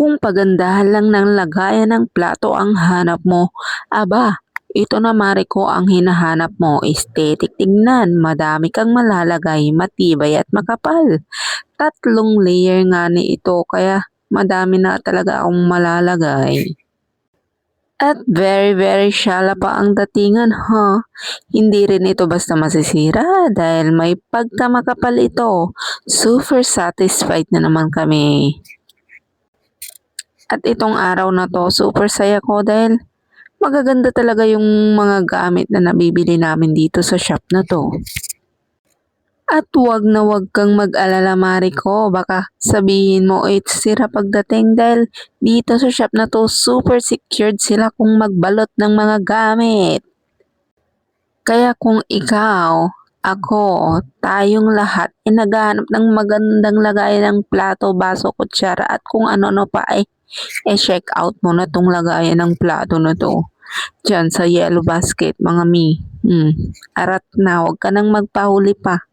Kung pagandahan lang ng lagayan ng plato ang hanap mo, aba, ito na Mariko ang hinahanap mo, aesthetic tingnan, madami kang malalagay, matibay at makapal. 3 layer nga ni ito kaya madami na talaga akong malalagay. At very very shallow pa ang datingan ha. Hindi rin ito basta masisira dahil may pagkamakapal ito. Super satisfied na naman kami. At itong araw na to, super saya ko dahil magaganda talaga yung mga gamit na nabibili namin dito sa shop na to. At wag na wag kang mag-alala Mariko, baka sabihin mo it's sira pagdating dahil dito sa shop na to super secured sila kung magbalot ng mga gamit. Kaya kung ikaw, ako, tayong lahat ay naghahanap ng magandang lagayan ng plato, baso, kutsara at kung ano-ano pa ay check out mo na tong lagayan ng plato na to. Diyan sa yellow basket mga mi. Arat na, huwag ka nang magpahuli pa.